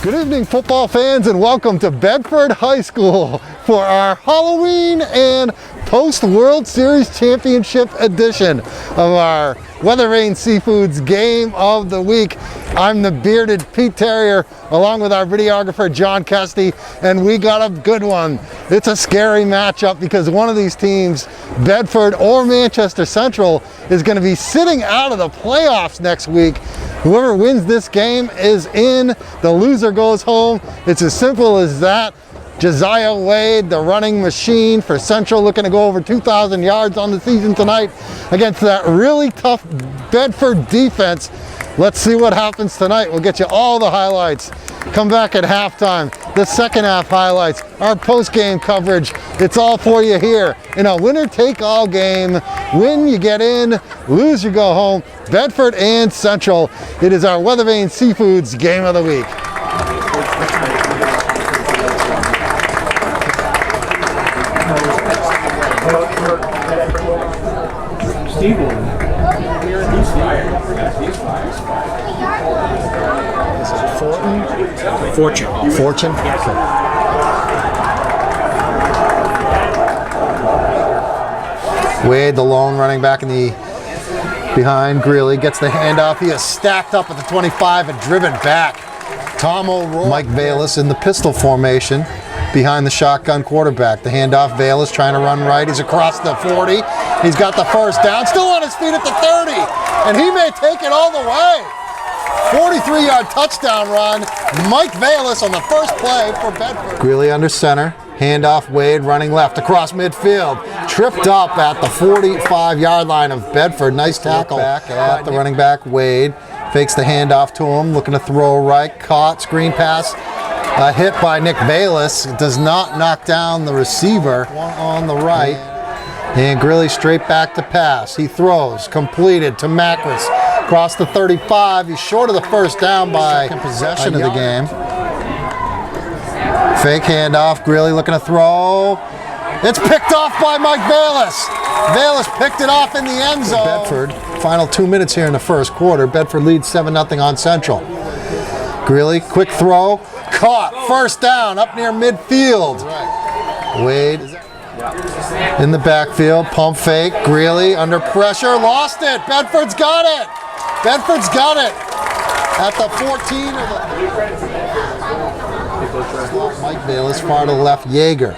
Good evening, football fans, and welcome to Bedford High School for our Halloween and post-World Series Championship edition of our Weather Vane Seafoods Game of the Week. I'm the bearded Pete Terrier, along with our videographer John Kesty, and we got a good one. It's a scary matchup because one of these teams, Bedford or Manchester Central, is going to be sitting out of the playoffs next week. Whoever wins this game is in, the loser goes home. It's as simple as that. Josiah Wade, the running machine for Central, looking to go over 2,000 yards on the season tonight against that really tough Bedford defense. Let's see what happens tonight. We'll get you all the highlights. Come back at halftime, the second half highlights, our post-game coverage. It's all for you here in a winner-take-all game. Win, you get in. Lose, you go home. Bedford and Central. It is our Weather Vane Seafoods Game of the Week. Fortune. Okay. Wade, the lone running back in the behind. Greeley gets the handoff. He is stacked up at the 25 and driven back. Tom O'Rourke. Mike Bayless in the pistol formation behind the shotgun quarterback. The handoff, Bayless trying to run right. He's across the 40. He's got the first down. Still on his feet at the 30. And he may take it all the way. 43-yard touchdown run. Mike Bayless on the first play for Bedford. Greeley under center. Handoff, Wade running left across midfield. Tripped up at the 45-yard line of Bedford. Nice tackle back at the running back, Wade. Fakes the handoff to him, looking to throw right. Caught, screen pass. Hit by Nick Bayless. Does not knock down the receiver. One on the right. And Greeley straight back to pass. He throws, completed to Macris. Across the 35, he's short of the first down by possession of the game. Fake handoff, Greeley looking to throw. It's picked off by Mike Bayless. Bayless picked it off in the end zone. Bedford, final 2 minutes here in the first quarter. Bedford leads 7-0 on Central. Greeley, quick throw, caught, first down, up near midfield. Wade in the backfield, pump fake, Greeley under pressure, lost it. Bedford's got it. Bedford's got it at the 14 of the... Mike Bayless far to the left, Yeager.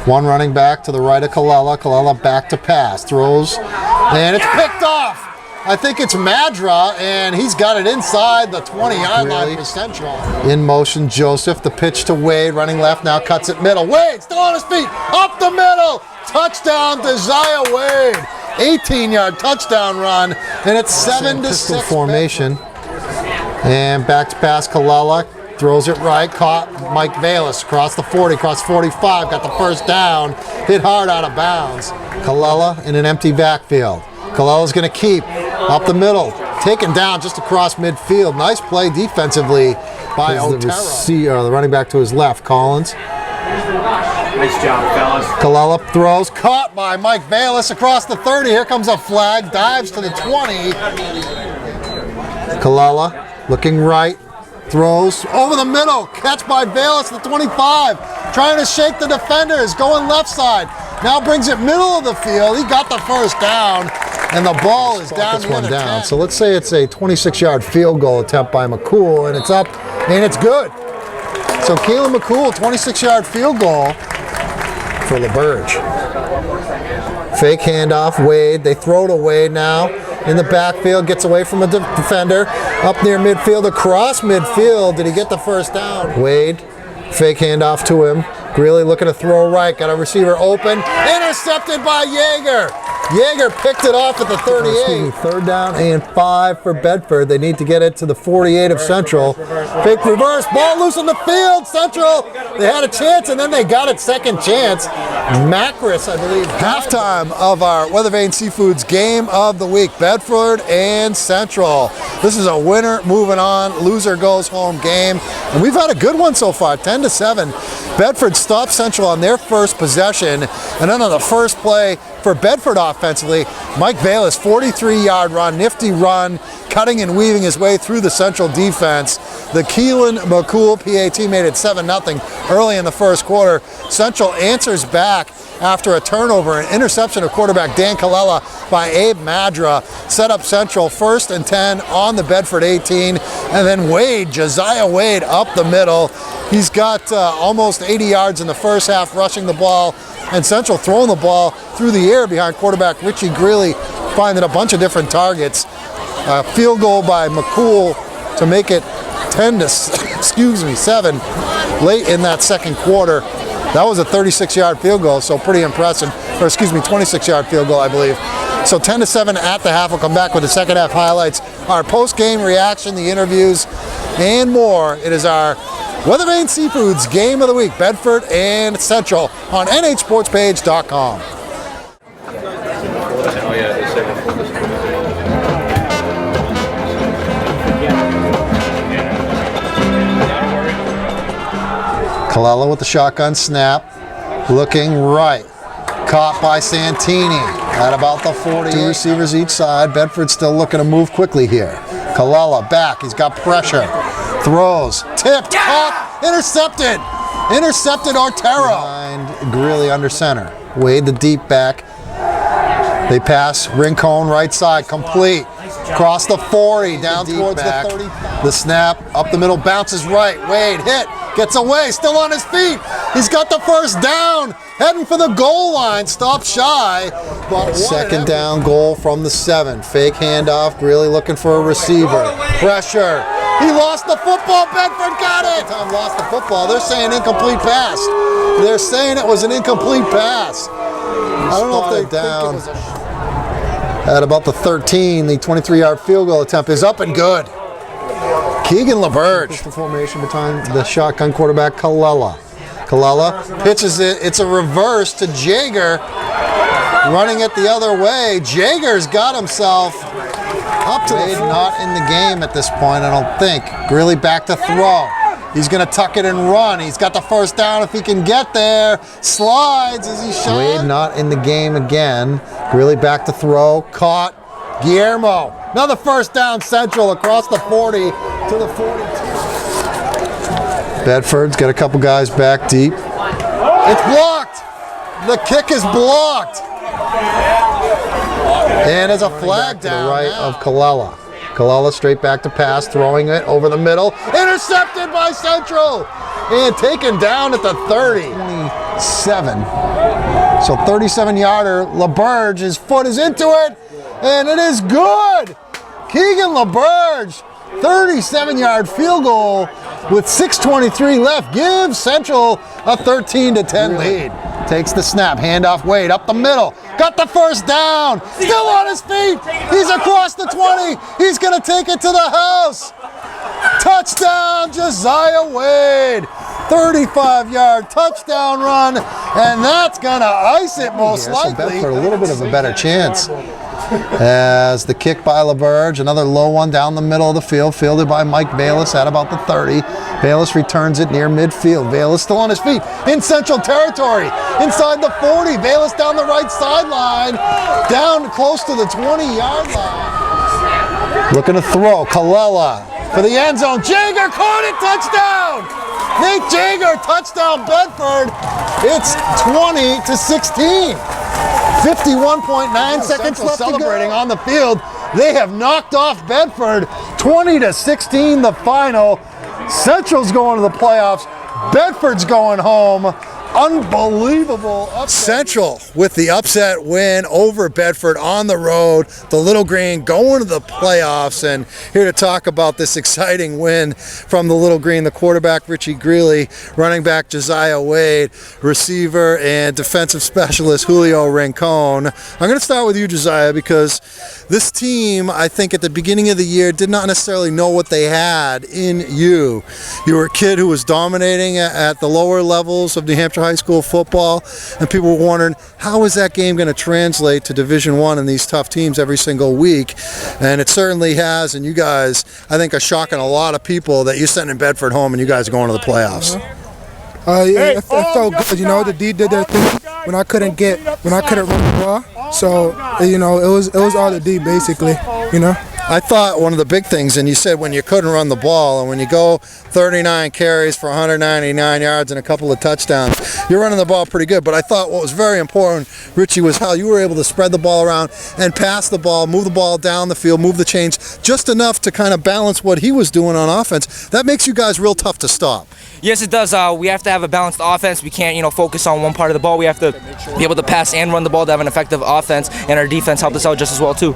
One running back to the right of Colella. Colella back to pass, throws, and it's picked off. I think it's Madra, and he's got it inside the 20-yard line for Central. In motion, Joseph, the pitch to Wade, running left, now cuts it middle. Wade still on his feet, up the middle, touchdown Josiah Wade. 18-yard touchdown run, and it's 7-6 formation. And back to pass, Colella throws it right, caught Mike Bayless across the 40, across 45, got the first down, hit hard out of bounds. Colella in an empty backfield. Colella's going to keep up the middle, taken down just across midfield. Nice play defensively by Otero. The running back to his left, Collins. Nice job, fellas. Colella throws, caught by Mike Bayless across the 30. Here comes a flag, dives to the 20. Colella looking right, throws over the middle, catch by Bayless at the 25. Trying to shake the defenders, going left side. Now brings it middle of the field. He got the first down, and the ball is down near the 10. So let's say it's a 26-yard field goal attempt by McCool, and it's up, and it's good. So Keelan McCool, 26-yard field goal for LaBerge. Fake handoff, Wade. They throw to Wade now. In the backfield, gets away from a defender. Up near midfield, across midfield. Did he get the first down? Wade, fake handoff to him. Greeley looking to throw right. Got a receiver open. Intercepted by Yeager. Yeager picked it off at the 38. Third down and 5 for Bedford. They need to get it to the 48 of Central. Fake reverse, ball loose on the field. Central, they had a chance and then they got it second chance. Macris, I believe. Halftime of our Weather Vane Seafoods Game of the Week. Bedford and Central. This is a winner moving on, loser goes home game. And we've had a good one so far, 10-7. Bedford stopped Central on their first possession, and then on the first play, for Bedford offensively. Mike Bayless, 43-yard run, nifty run, cutting and weaving his way through the Central defense. The Keelan McCool PAT made it 7-0 early in the first quarter. Central answers back after a turnover, an interception of quarterback Dan Colella by Abe Madra set up Central 1st and 10 on the Bedford 18, and then Josiah Wade up the middle. He's got almost 80 yards in the first half rushing the ball, and Central throwing the ball through the air behind quarterback Richie Greeley, finding a bunch of different targets. A field goal by McCool to make it 7 late in that second quarter. That was a 36-yard field goal, so pretty impressive. Or 26-yard field goal, I believe. So 10-7 at the half. We'll come back with the second half highlights, our post-game reaction, the interviews, and more. It is our Weathervane Seafoods Game of the Week, Bedford and Central on nhsportspage.com. Colella with the shotgun snap, looking right, caught by Santini at about the 40. Two receivers each side. Bedford still looking to move quickly here. Colella back, he's got pressure, throws, tipped, caught, intercepted Ortero. Behind Greeley under center. Wade the deep back. They pass, Rincon right side, complete. Across the 40, down towards the 30. The snap, up the middle, bounces right. Wade hit, gets away, still on his feet. He's got the first down, heading for the goal line, stopped shy. But second down, goal from the 7. Fake handoff, Greeley looking for a receiver. Pressure, he lost the football, Bedford got it. Tom lost the football, they're saying incomplete pass. They're saying it was an incomplete pass. I don't know if they're down. At about the 13, the 23-yard field goal attempt is up and good. Keegan LaBerge. The formation behind the shotgun quarterback, Colella. Colella pitches it. It's a reverse to Jager. Running it the other way. Jager's got himself up to the not in the game at this point, I don't think. Greeley back to throw. He's going to tuck it and run. He's got the first down if he can get there. Slides as he shot. Wade not in the game again. Greeley back to throw. Caught. Guillermo. Another first down, Central across the 40 to the 42. Bedford's got a couple guys back deep. It's blocked. The kick is blocked. And there's a flag down to the right of Colella. Colella straight back to pass, throwing it over the middle. Intercepted by Central. And taken down at the 30. 27. So 37-yarder. LaBerge, his foot is into it. And it is good. Keegan LaBerge, 37-yard field goal with 6:23 left. Gives Central a 13-10 lead. Takes the snap, handoff Wade up the middle. Got the first down. Still on his feet. He's across the 20. He's going to take it to the house. Touchdown, Josiah Wade. 35-yard touchdown run, and that's going to ice it most likely. For a little bit of a better chance. As the kick by LaBerge, another low one down the middle of the field, fielded by Mike Bayless at about the 30. Bayless returns it near midfield. Bayless still on his feet in Central territory. Inside the 40, Bayless down the right sideline, down close to the 20-yard line. Looking to throw, Colella for the end zone. Jager caught it, touchdown! Nate Jager, touchdown Bedford. It's 20-16. 51.9 seconds left celebrating on the field. They have knocked off Bedford. 20-16 the final. Central's going to the playoffs. Bedford's going home. Unbelievable upset. Central with the upset win over Bedford on the road. The Little Green going to the playoffs, and here to talk about this exciting win from the Little Green, the quarterback Richie Greeley, running back Josiah Wade, receiver and defensive specialist Julio Rincon. I'm going to start with you, Josiah, because this team, I think at the beginning of the year, did not necessarily know what they had in you. You were a kid who was dominating at the lower levels of New Hampshire high school football, and people were wondering, how is that game going to translate to Division I and these tough teams every single week? And it certainly has, and you guys, I think, are shocking a lot of people that you're sending Bedford home and you guys are going to the playoffs. It felt good, you know. The D did their thing. I couldn't run the ball. So you know, it was all the D basically. You know. I thought one of the big things, and you said when you couldn't run the ball, and when you go 39 carries for 199 yards and a couple of touchdowns, you're running the ball pretty good. But I thought what was very important, Richie, was how you were able to spread the ball around and pass the ball, move the ball down the field, move the chains, just enough to kind of balance what he was doing on offense. That makes you guys real tough to stop. Yes, it does. We have to have a balanced offense. We can't, focus on one part of the ball. We have to be able to pass and run the ball to have an effective offense, and our defense helped us out just as well too.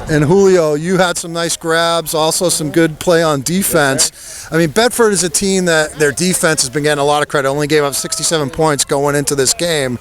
And Julio, you had some nice grabs, also some good play on defense. I mean, Bedford is a team that their defense has been getting a lot of credit. Only gave up 67 points going into this game.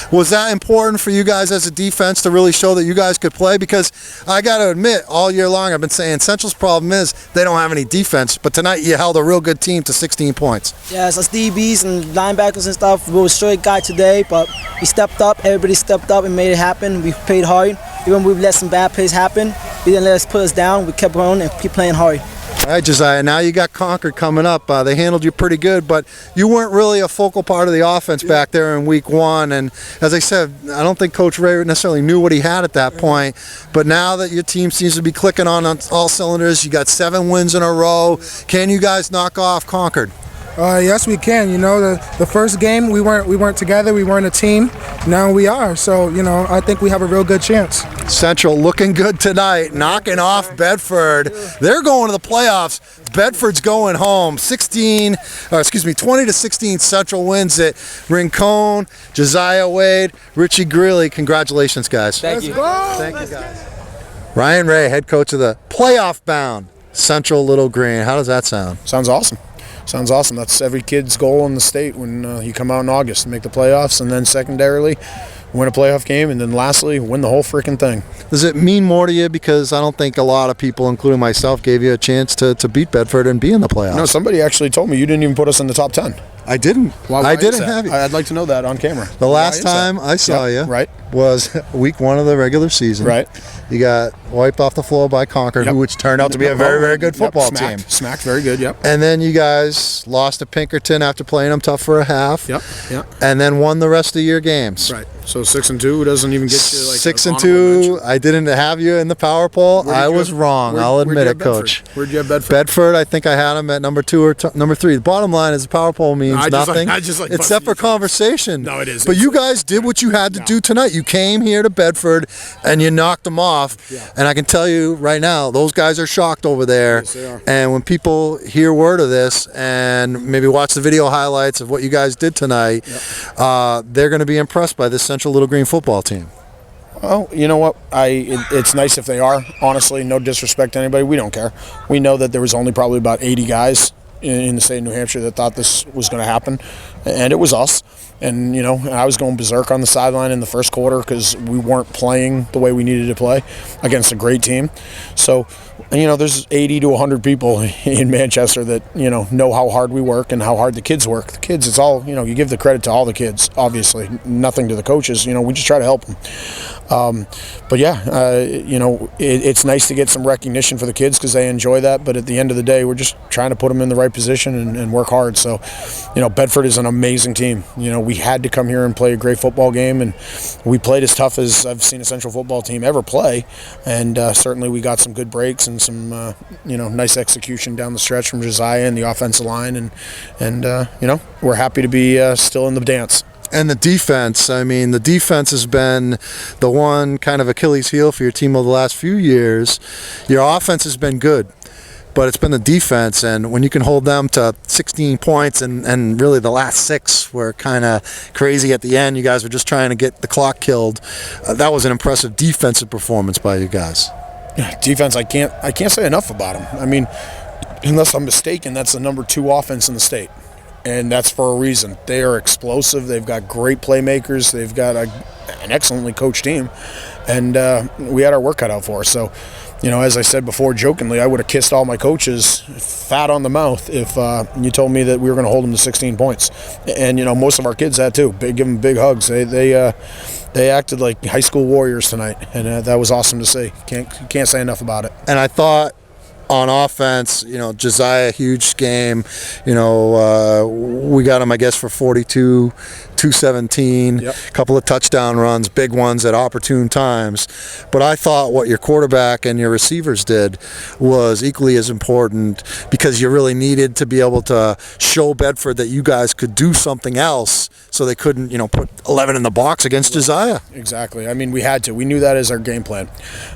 Was that important for you guys as a defense to really show that you guys could play? Because I got to admit, all year long I've been saying Central's problem is they don't have any defense. But tonight you held a real good team to 16 points. Yes, us DBs and linebackers and stuff, we were a straight guy today, but we stepped up. Everybody stepped up and made it happen. We played hard. Even when we let some bad plays happen, he didn't let us put us down. We kept going and keep playing hard. All right, Josiah, now you got Concord coming up. They handled you pretty good, but you weren't really a focal part of the offense back there in week one. And as I said, I don't think Coach Ray necessarily knew what he had at that point. But now that your team seems to be clicking on all cylinders, you got 7 wins in a row. Can you guys knock off Concord? Yes, we can. You know, the first game we weren't together. We weren't a team. Now we are. So I think we have a real good chance. Central looking good tonight, knocking off Bedford. They're going to the playoffs. Bedford's going home. 20-16. Central wins it. Rincon, Josiah Wade, Richie Greeley. Congratulations, guys. Thank you. Thank you, guys. Ryan Ray, head coach of the playoff-bound Central Little Green. How does that sound? Sounds awesome. Sounds awesome. That's every kid's goal in the state when you come out in August to make the playoffs, and then secondarily, win a playoff game, and then lastly, win the whole freaking thing. Does it mean more to you? Because I don't think a lot of people, including myself, gave you a chance to beat Bedford and be in the playoffs. No, somebody actually told me you didn't even put us in the top 10. I didn't. I didn't have you. I'd like to know that on camera. The last time I saw you was week 1 of the regular season. Right. You got wiped off the floor by Concord, which turned out to be a very, very good football team. Smacked, very good, yep. And then you guys lost to Pinkerton after playing them tough for a half. Yep. And then won the rest of your games. Right. So 6-2 doesn't even get you like 6-2. I didn't have you in the power poll. I was wrong. I'll admit it, Coach. Where'd you have Bedford? Bedford, I think I had them at number 2 or number 3. The bottom line is the power poll means nothing. Except for conversation. No, it is. But you guys did what you had to do tonight. You came here to Bedford and you knocked them off. Yeah. And I can tell you right now, those guys are shocked over there. Yes, they are. And when people hear word of this and maybe watch the video highlights of what you guys did tonight, they're going to be impressed by this Central Little Green football team. Well, you know what? It's nice if they are. Honestly, no disrespect to anybody. We don't care. We know that there was only probably about 80 guys in the state of New Hampshire that thought this was going to happen, and it was us. And I was going berserk on the sideline in the first quarter because we weren't playing the way we needed to play against a great team. So there's 80 to 100 people in Manchester that know how hard we work and how hard the kids work. The kids, it's all you give the credit to all the kids. Obviously, nothing to the coaches. We just try to help them. But it's nice to get some recognition for the kids because they enjoy that. But at the end of the day, we're just trying to put them in the right position and work hard. So, Bedford is an amazing team. We had to come here and play a great football game, and we played as tough as I've seen a Central football team ever play. And certainly we got some good breaks and some nice execution down the stretch from Josiah and the offensive line, and we're happy to be still in the dance. And the defense, the defense has been the one kind of Achilles heel for your team over the last few years. Your offense has been good, but it's been the defense, and when you can hold them to 16 points and really the last 6 were kind of crazy at the end. You guys were just trying to get the clock killed. That was an impressive defensive performance by you guys. Defense, I can't say enough about them. Unless I'm mistaken, that's the number 2 offense in the state. And that's for a reason. They are explosive. They've got great playmakers. They've got an excellently coached team. And we had our work cut out for us. So, as I said before, jokingly, I would have kissed all my coaches fat on the mouth if you told me that we were going to hold them to 16 points. And, most of our kids had too. Give them big hugs. They acted like high school warriors tonight. And that was awesome to see. Can't say enough about it. And I thought, on offense, Josiah, huge game. We got him, I guess, for 42 217, a couple of touchdown runs, big ones at opportune times. But I thought what your quarterback and your receivers did was equally as important, because you really needed to be able to show Bedford that you guys could do something else, so they couldn't, put 11 in the box against Josiah. Exactly. I mean, we had to. We knew that as our game plan.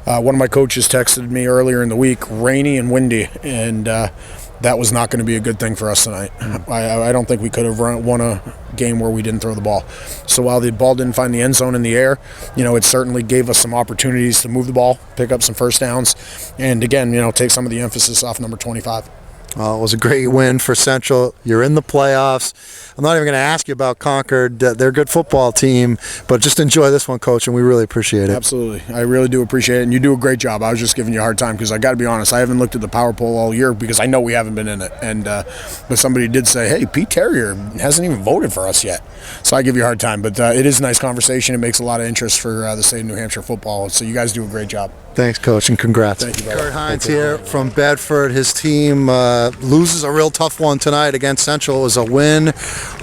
One of my coaches texted me earlier in the week, rainy and windy, and that was not going to be a good thing for us tonight. I don't think we could have won a game where we didn't throw the ball. So while the ball didn't find the end zone in the air, it certainly gave us some opportunities to move the ball, pick up some first downs, and again, take some of the emphasis off number 25. Well, it was a great win for Central. You're in the playoffs. I'm not even going to ask you about Concord. They're a good football team, but just enjoy this one, Coach, and we really appreciate it. Absolutely. I really do appreciate it, and you do a great job. I was just giving you a hard time because I got to be honest, I haven't looked at the power poll all year because I know we haven't been in it. And but somebody did say, hey, Pete Terrier hasn't even voted for us yet. So I give you a hard time, but it is a nice conversation. It makes a lot of interest for the state of New Hampshire football, so you guys do a great job. Thanks, Coach, and congrats. Thank you, brother. Kurt Hines here from Bedford. His team loses a real tough one tonight against Central. It was a win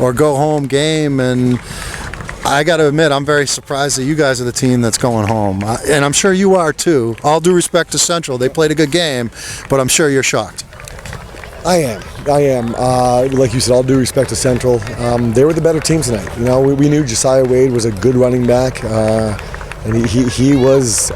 or go home game, and I got to admit, I'm very surprised that you guys are the team that's going home, and I'm sure you are too. All due respect to Central, they played a good game, but I'm sure you're shocked. I am. Like you said, all due respect to Central, they were the better team tonight. We knew Josiah Wade was a good running back, and he was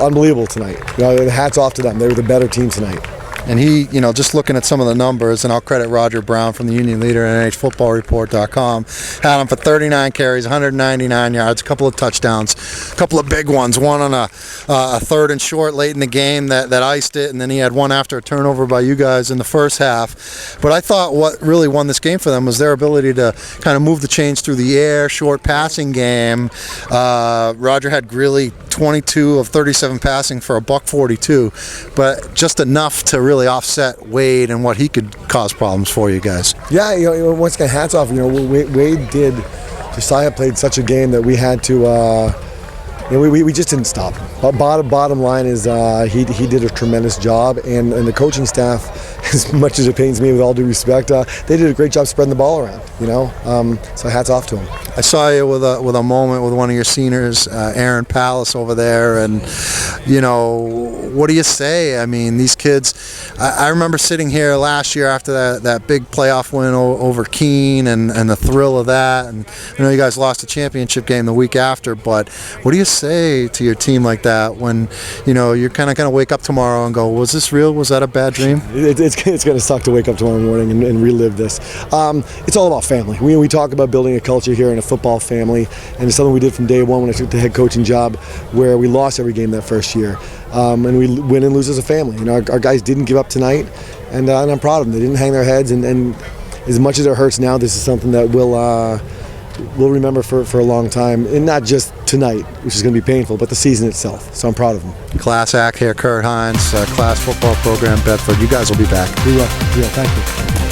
unbelievable tonight. Hats off to them. They were the better team tonight. And he, just looking at some of the numbers, and I'll credit Roger Brown from the Union Leader and NHFootballReport.com, had him for 39 carries, 199 yards, a couple of touchdowns, a couple of big ones, one on a third and short late in the game that iced it, and then he had one after a turnover by you guys in the first half. But I thought what really won this game for them was their ability to kind of move the chains through the air, short passing game. Roger had Greeley 22 of 37 passing for $142, but just enough to really offset Wade and what he could cause problems for you guys. Yeah, once again, hats off. Wade did. Josiah played such a game that we had to. We just didn't stop him. Bottom line is he did a tremendous job, and the coaching staff, as much as it pains me, with all due respect, they did a great job spreading the ball around. So hats off to him. I saw you with a moment with one of your seniors, Aaron Pallas over there, and what do you say? I mean, these kids. I remember sitting here last year after that big playoff win over Keene and the thrill of that, and I know you guys lost the championship game the week after, but what do you say to your team like that when you're kind of wake up tomorrow and go, was this real? Was that a bad dream? It's going to suck to wake up tomorrow morning and relive this. It's all about family. We talk about building a culture here in a football family, and it's something we did from day one when I took the head coaching job, where we lost every game that first year, and we win and lose as a family. Our guys didn't give up tonight, and I'm proud of them. They didn't hang their heads, and as much as it hurts now, this is something that we'll remember for a long time, and not just tonight, which is going to be painful, but the season itself. So I'm proud of them. Class act here, Kurt Hines, class football program, Bedford. You guys will be back. We will. Yeah, thank you.